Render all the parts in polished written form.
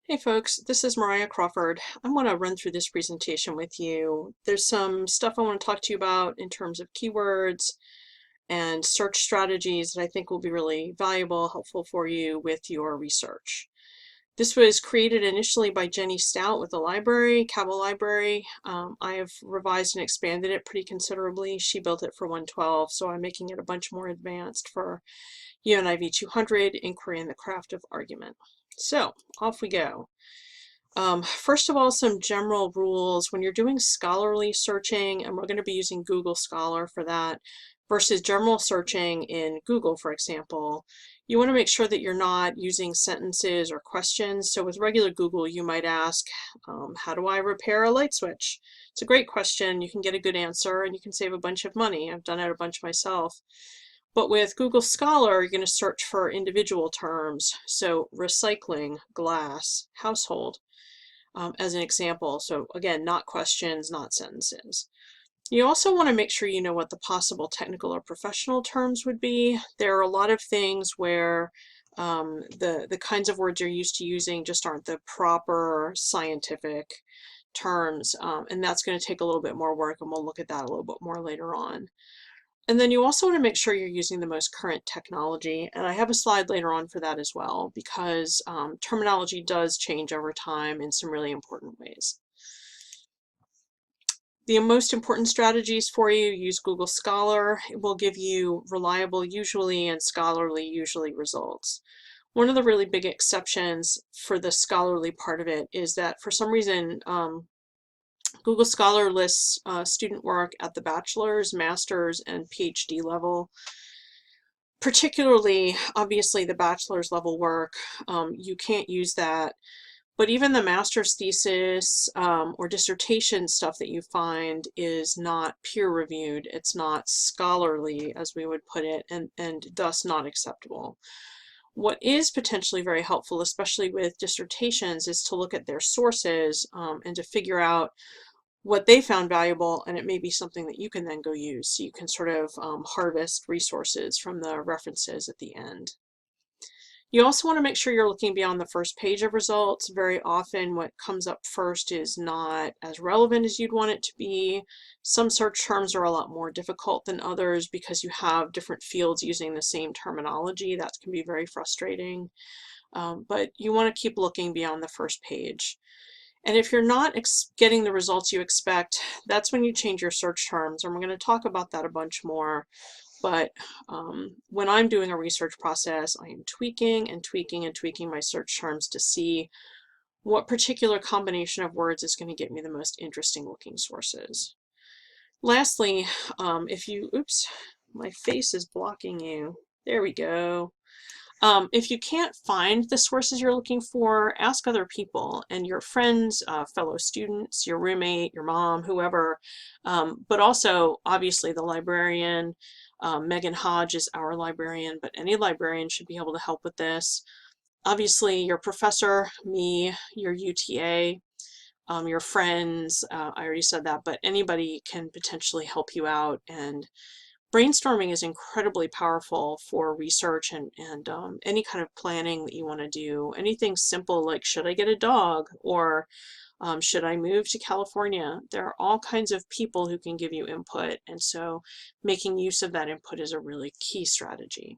Hey folks, this is Mariah Crawford. I want to run through this presentation with you. There's some stuff I want to talk to you about in terms of keywords and search strategies that I think will be really valuable, helpful for you with your research. This was created initially by Jenny Stout with the library, Cabell Library. I have revised and expanded it pretty considerably. She built it for 112, so I'm making it a bunch more advanced for UNIV 200, Inquiry and the Craft of Argument. So off we go. First of all, some general rules when you're doing scholarly searching, and we're going to be using Google Scholar for that, versus general searching in Google, for example, you want to make sure that you're not using sentences or questions. So with regular Google, you might ask, how do I repair a light switch? It's a great question. You can get a good answer and you can save a bunch of money. I've done it a bunch myself. But with Google Scholar, you're going to search for individual terms. So recycling, glass, household, as an example. So again, not questions, not sentences. You also want to make sure you know what the possible technical or professional terms would be. There are a lot of things where the kinds of words you're used to using just aren't the proper scientific terms, and that's going to take a little bit more work, and we'll look at that a little bit more later on. And then you also want to make sure you're using the most current technology, and I have a slide later on for that as well, because terminology does change over time in some really important ways. The most important strategies for you: use Google Scholar. It will give you reliable usually and scholarly usually results. One of the really big exceptions for the scholarly part of it is that for some reason Google Scholar lists student work at the bachelor's, master's, and PhD level. Particularly, obviously, the bachelor's level work, you can't use that. But even the master's thesis or dissertation stuff that you find is not peer-reviewed. It's not scholarly, as we would put it, and thus not acceptable. What is potentially very helpful, especially with dissertations, is to look at their sources and to figure out what they found valuable, and it may be something that you can then go use. So you can sort of harvest resources from the references at the end. You also want to make sure you're looking beyond the first page of results. Very often what comes up first is not as relevant as you'd want it to be. Some search terms are a lot more difficult than others because you have different fields using the same terminology. That can be very frustrating. But you want to keep looking beyond the first page. And if you're not getting the results you expect, that's when you change your search terms, and we're going to talk about that a bunch more. But when I'm doing a research process, I am tweaking and tweaking and tweaking my search terms to see what particular combination of words is going to get me the most interesting looking sources. Lastly, if you, oops, my face is blocking you. There we go. If you can't find the sources you're looking for, ask other people and your friends, fellow students, your roommate, your mom, whoever, but also obviously the librarian. Megan Hodge is our librarian, but any librarian should be able to help with this. Obviously your professor, me, your UTA, your friends, I already said that, but anybody can potentially help you out. And brainstorming is incredibly powerful for research and any kind of planning that you want to do. Anything simple like, should I get a dog? Or should I move to California? There are all kinds of people who can give you input, and so making use of that input is a really key strategy.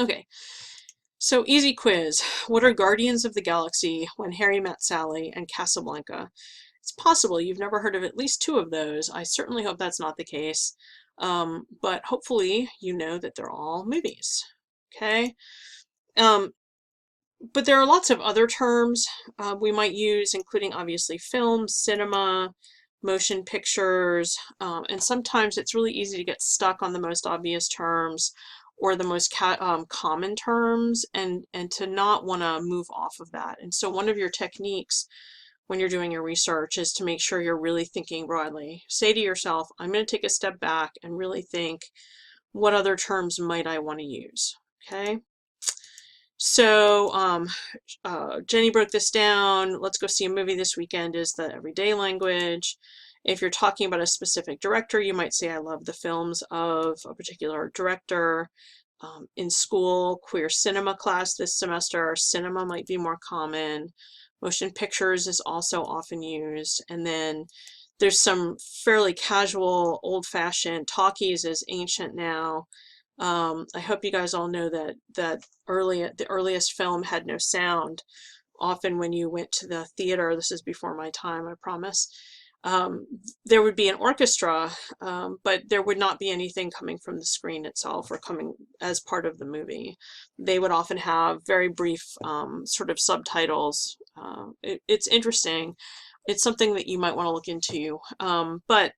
Okay, so easy quiz. What are Guardians of the Galaxy, When Harry Met Sally, and Casablanca? It's possible you've never heard of at least two of those. I certainly hope that's not the case, but hopefully you know that they're all movies. Okay. But there are lots of other terms we might use, including obviously film, cinema, motion pictures, and sometimes it's really easy to get stuck on the most obvious terms or the most common terms and to not want to move off of that. And so one of your techniques when you're doing your research is to make sure you're really thinking broadly. Say to yourself, I'm going to take a step back and really think, what other terms might I want to use? Okay. So Jenny broke this down. Let's go see a movie this weekend is the everyday language. If you're talking about a specific director, you might say, I love the films of a particular director. In school, queer cinema class this semester, cinema might be more common. Motion pictures is also often used. And then there's some fairly casual, old-fashioned, talkies is ancient now. I hope you guys all know that the earliest film had no sound. Often when you went to the theater, this is before my time, I promise, there would be an orchestra, but there would not be anything coming from the screen itself or coming as part of the movie. They would often have very brief sort of subtitles. It's interesting. It's something that you might want to look into. But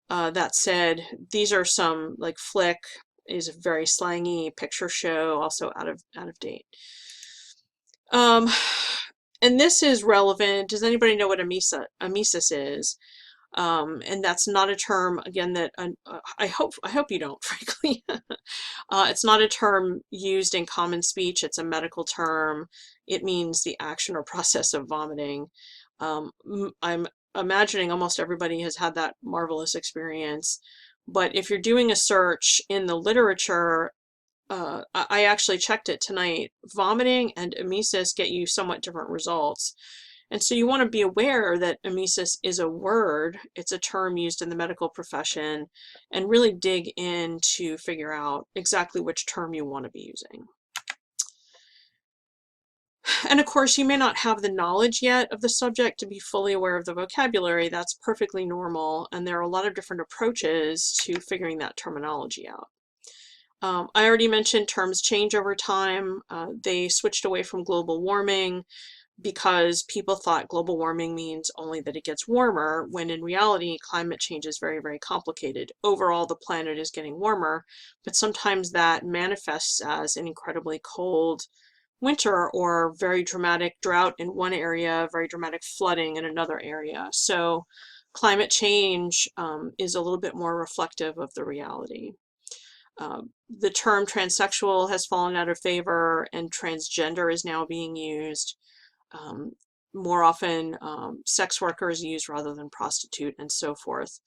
that said, these are some, like Flick is a very slangy, picture show, also out of date. And this is relevant. Does anybody know what Amesis is? And that's not a term, again, that I hope you don't, frankly. It's not a term used in common speech. It's a medical term. It means the action or process of vomiting. I'm imagining almost everybody has had that marvelous experience. But if you're doing a search in the literature, I actually checked it tonight. Vomiting and emesis get you somewhat different results. And so you want to be aware that emesis is a word. It's a term used in the medical profession, and really dig in to figure out exactly which term you want to be using. And of course, you may not have the knowledge yet of the subject to be fully aware of the vocabulary. That's perfectly normal. And there are a lot of different approaches to figuring that terminology out. I already mentioned terms change over time. They switched away from global warming because people thought global warming means only that it gets warmer, when in reality, climate change is very, very complicated. Overall, the planet is getting warmer, but sometimes that manifests as an incredibly cold winter or very dramatic drought in one area, very dramatic flooding in another area. So climate change is a little bit more reflective of the reality. The term transsexual has fallen out of favor, and transgender is now being used. More often, sex worker is used rather than prostitute, and so forth.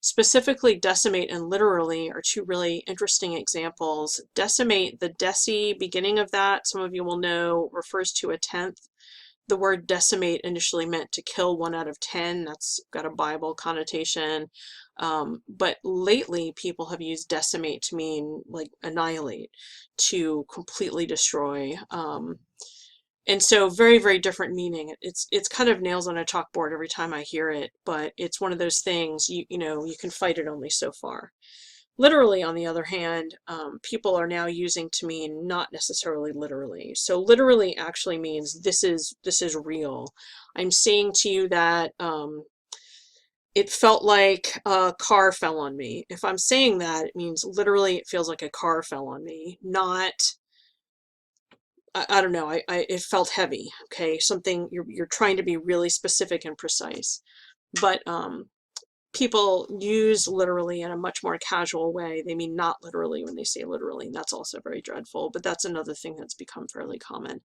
Specifically, decimate and literally are two really interesting examples. Decimate, the deci beginning of that, some of you will know, refers to a tenth. The word decimate initially meant to kill 1 out of 10. That's got a Bible connotation. But lately, people have used decimate to mean like annihilate, to completely destroy. And so very, very different meaning. It's kind of nails on a chalkboard every time I hear it, but it's one of those things, you know, you can fight it only so far. Literally, on the other hand, people are now using to mean not necessarily literally. So literally actually means this is real. I'm saying to you that it felt like a car fell on me. If I'm saying that, it means literally it feels like a car fell on me, not, I don't know, it felt heavy, okay? Something, you're trying to be really specific and precise. But people use literally in a much more casual way. They mean not literally when they say literally, and that's also very dreadful, but that's another thing that's become fairly common.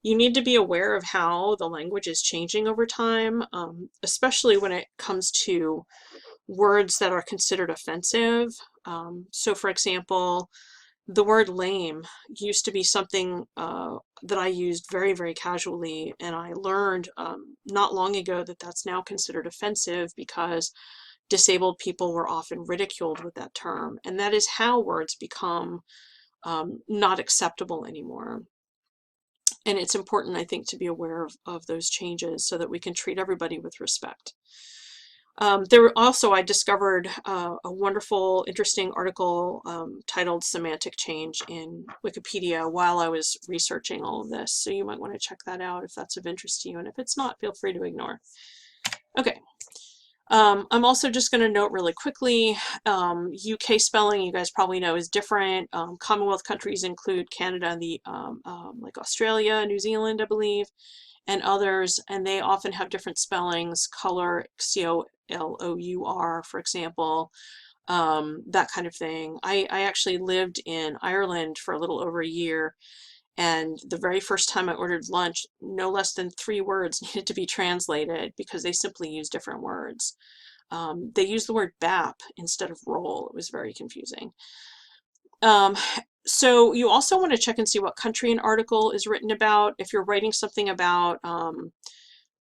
You need to be aware of how the language is changing over time, especially when it comes to words that are considered offensive. So for example, the word lame used to be something that I used very, very casually, and I learned not long ago that that's now considered offensive because disabled people were often ridiculed with that term, and that is how words become not acceptable anymore. And it's important, I think, to be aware of those changes so that we can treat everybody with respect. There were also, I discovered a wonderful, interesting article titled Semantic Change in Wikipedia while I was researching all of this. So you might want to check that out if that's of interest to you. And if it's not, feel free to ignore. Okay. I'm also just going to note really quickly, UK spelling, you guys probably know, is different. Commonwealth countries include Canada, like Australia, New Zealand, I believe, and others, and they often have different spellings. Color, C-O-L-O-U-R, for example, that kind of thing. I actually lived in Ireland for a little over a year, and the very first time I ordered lunch, no less than 3 words needed to be translated because they simply use different words. They use the word bap instead of roll. It was very confusing. So you also want to check and see what country an article is written about. If you're writing something about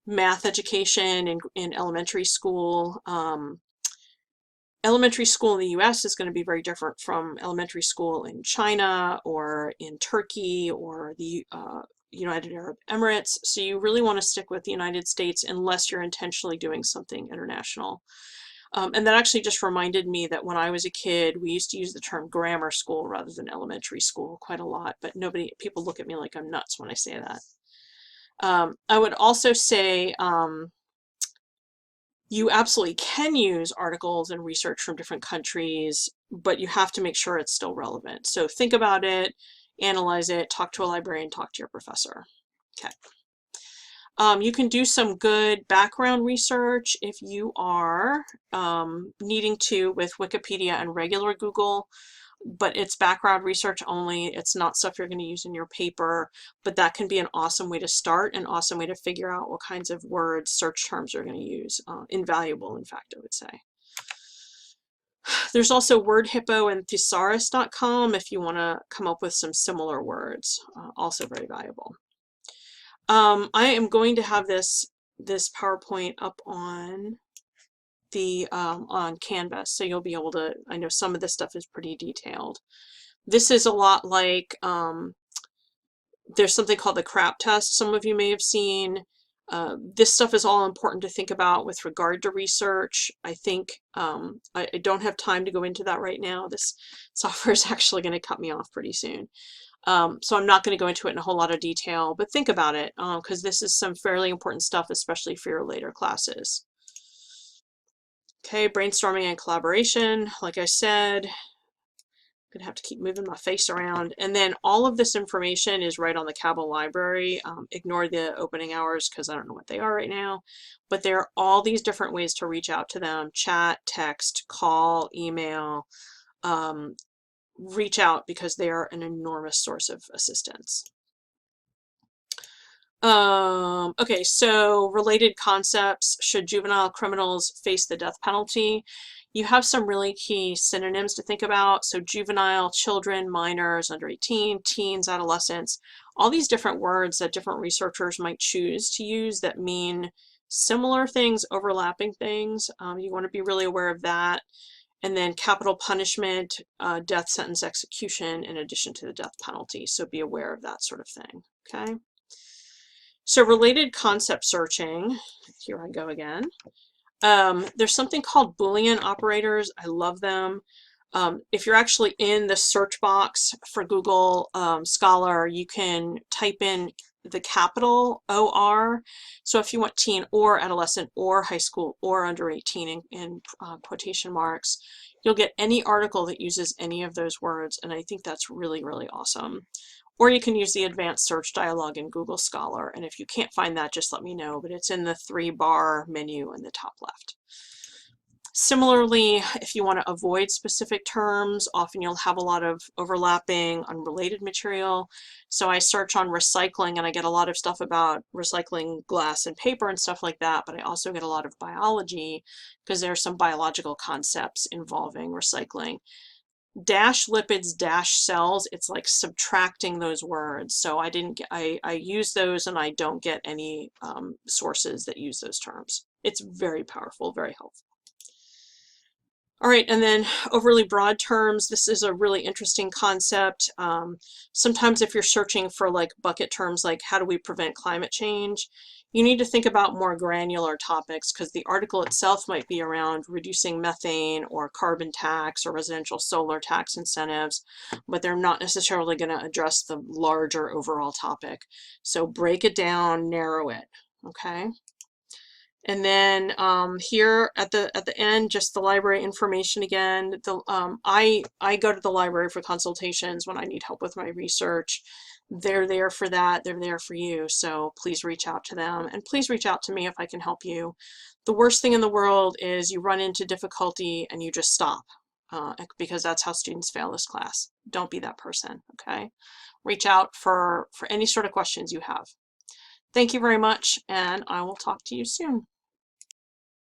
math education in elementary school, elementary school in the US is going to be very different from elementary school in China or in Turkey or the United Arab Emirates. So you really want to stick with the United States unless you're intentionally doing something international. And that actually just reminded me that when I was a kid, we used to use the term grammar school rather than elementary school quite a lot, but people look at me like I'm nuts when I say that. I would also say you absolutely can use articles and research from different countries, but you have to make sure it's still relevant. So think about it, analyze it, talk to a librarian, talk to your professor. Okay. You can do some good background research if you are needing to with Wikipedia and regular Google, but it's background research only. It's not stuff you're going to use in your paper, but that can be an awesome way to start, an awesome way to figure out what kinds of words, search terms you're going to use. Invaluable, in fact, I would say. There's also WordHippo and thesaurus.com if you want to come up with some similar words, also very valuable. I am going to have this PowerPoint up on the on Canvas, so you'll be able to. I know some of this stuff is pretty detailed. This is a lot like there's something called the CRAP test. Some of you may have seen. This stuff is all important to think about with regard to research. I think I don't have time to go into that right now. This software is actually going to cut me off pretty soon. So I'm not going to go into it in a whole lot of detail, but think about it because this is some fairly important stuff, especially for your later classes. Okay, brainstorming and collaboration. Like I said, I'm gonna have to keep moving my face around. And then all of this information is right on the Cabell library. Ignore the opening hours because I don't know what they are right now, but there are all these different ways to reach out to them: chat, text, call, email. Reach out because they are an enormous source of assistance. Okay, so related concepts. Should juvenile criminals face the death penalty? You have some really key synonyms to think about. So juvenile, children, minors, under 18, teens, adolescents, all these different words that different researchers might choose to use that mean similar things, overlapping things. You want to be really aware of that. And then capital punishment, death sentence execution in addition to the death penalty. So be aware of that sort of thing, okay? So related concept searching, here I go again. There's something called Boolean operators. I love them. If you're actually in the search box for Google Scholar, you can type in the capital OR. So if you want teen or adolescent or high school or under 18 in quotation marks, you'll get any article that uses any of those words. And I think that's really, really awesome. Or you can use the advanced search dialog in Google Scholar. And if you can't find that, just let me know, but it's in the 3-bar menu in the top left. Similarly, if you want to avoid specific terms, often you'll have a lot of overlapping, unrelated material. So I search on recycling and I get a lot of stuff about recycling glass and paper and stuff like that, but I also get a lot of biology because there are some biological concepts involving recycling. Dash lipids, dash cells, it's like subtracting those words. So I use those and I don't get any sources that use those terms. It's very powerful, very helpful. All right, and then overly broad terms, this is a really interesting concept. Sometimes if you're searching for like bucket terms like how do we prevent climate change, you need to think about more granular topics because the article itself might be around reducing methane or carbon tax or residential solar tax incentives, but they're not necessarily going to address the larger overall topic. So break it down, narrow it, okay? And then here at the end, just the library information again. I go to the library for consultations when I need help with my research. They're there for that. They're there for you. So please reach out to them and please reach out to me if I can help you. The worst thing in the world is you run into difficulty and you just stop because that's how students fail this class. Don't be that person, okay? Reach out for any sort of questions you have. Thank you very much, and I will talk to you soon.